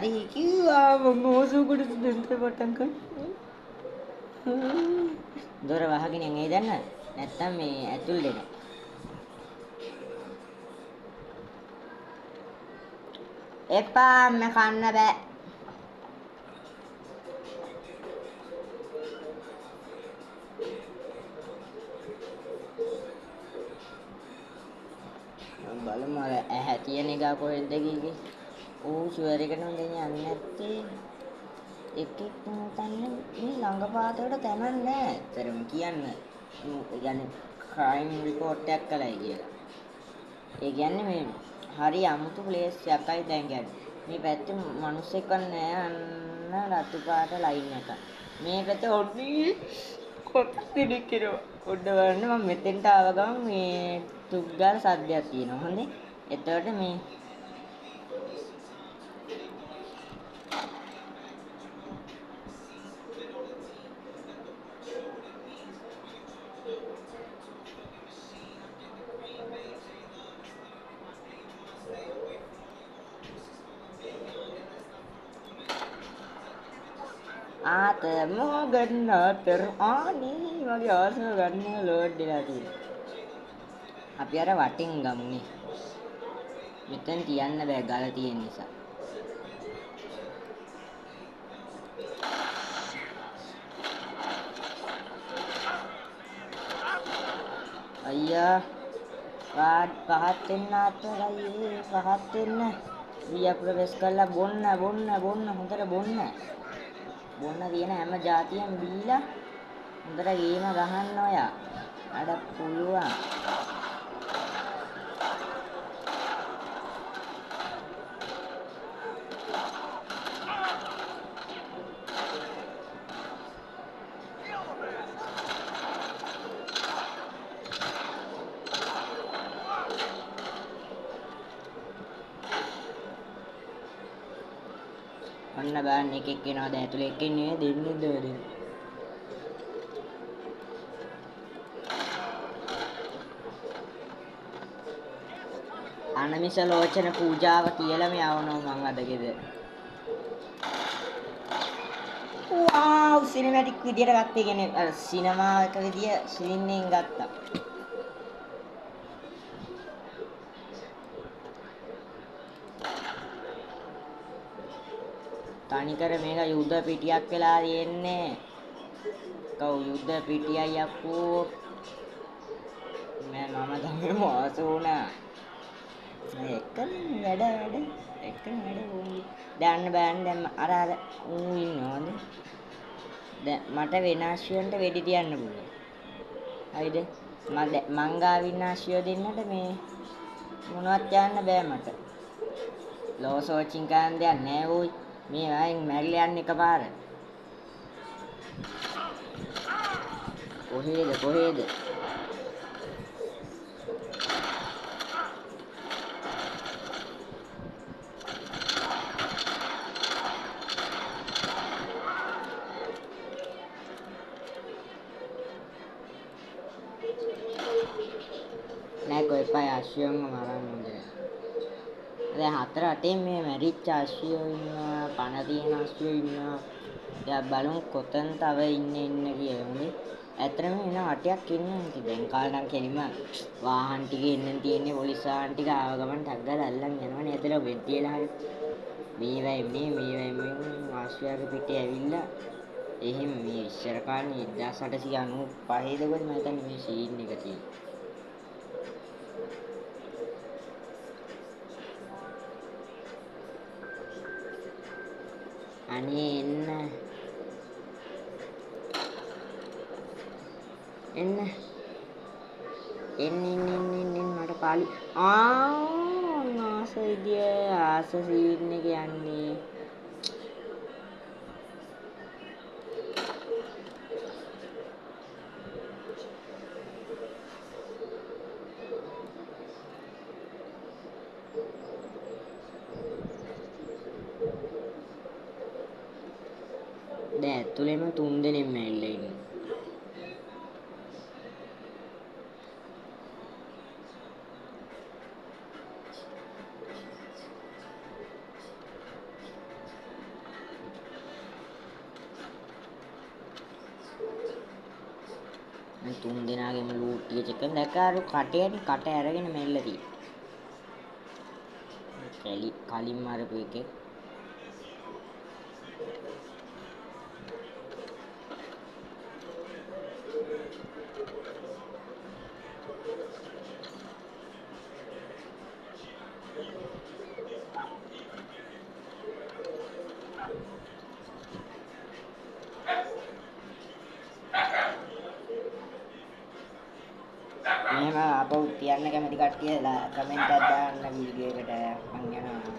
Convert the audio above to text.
හරි කිව්වා මම මොසුකට දෙන්න පටන් ගන්න. දොර වහගෙන එන්නේ දැන් නැත්තම් මේ ඇතුල් දෙන්න. එපා මම කන්න බෑ. බලමු අර ඇහැ තියෙන එක කොහෙන්ද ගියේ? ඌ ෂුවර් එකට නම් යන්නේ නැත්තේ. එක් තන්නේ මේ ළඟ පාතකට තැනක් නැහැ. ඇත්තටම කියන්න. يعني ක්‍රයිම් රිපෝට් එකක් කළයි කියලා. ඒ කියන්නේ මේ හරි අමුතු ප්ලේස් එකයි දැන් කියන්නේ. මේ පැත්තේ මිනිස්සෙක් නැහැ අන්න රතු පාට ලයින් එක. මේ පැත්තේ ඔඩි කොටස් දෙකක් ඉනවා. ඔන්න බලන්න මම මෙතෙන්ට ආව ගමන් මේ තුග්ගල් සද්දයක් තියෙනවා. හොඳේ. එතකොට මේ ගන්න අතර ආනී වගේ ආසන ගන්න ලෝඩ් වෙලා තියෙනවා. අපි අර වටින් ගමුනේ. මෙතෙන් තියන්න බෑ ගල තියෙන නිසා. අයියා පහත් වෙන්න අතරයි පහත් වෙන්න. ඊය ප්‍රවේශ කළා බොන්න හොඳට බොන්න. බොන්න තියෙන හැම જાතියෙම බීලා හොඳට ගේම ගහන්න ඔයා. අඩ පුළුවන්. අන්න බෑන් එකෙක් එනවාද ඇතුලේ එක්ක ඉන්නේ දෙන්නේ දෙන්නේ. අනමිෂ ලෝචන පූජාව කියලාම යවනවා මං අද ගෙදර. වව් සිනමැටික් විදියට ගත්තේ කියන්නේ අර සිනමා එක විදිය ෂීන් එකෙන් ගත්තා. තනිකර මේක යුද්ධ පිටියක් වෙලා තියෙන්නේ. කව් යුද්ධ පිටියයි යක්කෝ. මම තමයි මාස වුණා. එකම වැඩ වුණේ. දැන් දැන් අර ඌ ඉන්නවද? දැන් මට විනාශයන්ට වෙඩි තියන්න පුළුවන්. හරිද? මං ගා විනාශය දෙන්නට මේ මොනවත් යන්න බෑ මට. ලෝසෝචින් කන් දෙයක් නෑ ඕයි. මේ වයින් මැරිලා යන්න එකපාර. කොහෙද? නෑ කොයිපයි ආශ්‍රයම මරන්න හොඳ. දැන් 4-8 මේ මැරිච්ච ආශ්‍රයෝ ඉන්නවා, පණ තියෙන ආශ්‍රයෝ ඉන්නවා. දැන් බලමු කොතන තව ඉන්න කියලා හොඳේ. ඇත්තටම එන 8ක් ඉන්නවා නේද? දැන් කාලනම් කෙලිම වාහන ටික එන්න තියෙන්නේ පොලිස් වාහන ටික ආව ගමන් ටක් ගාලා අල්ලන් යනවනේ ඇදලා වෙන් තියලා හරි. මේ ආශ්‍රයගේ පිටේ ඇවිල්ලා එහෙම මේ ඉස්සර කාලේ 1895 දකෝද මම හිතන්නේ මේ සීන් එක තියෙන්නේ. අනේ එන්න මට පාලි ආස විදිය ආස සීන් එක යන්නේ දැන් ඇතුළේම 3 දෙනෙක් මැරිලා ඉන්නේ. තුන් දෙනාගේම ලූට් ටික චෙක් කරන දැක්කා අර කටේට කට ඇරගෙන මෙල්ල තියෙයි. කලින් මරපු එකේ මෙහෙම අපව තියන්න කැමති කට්ටිය කමෙන්ට් එකක් දාන්න වීඩියෝ එකට මම යනවා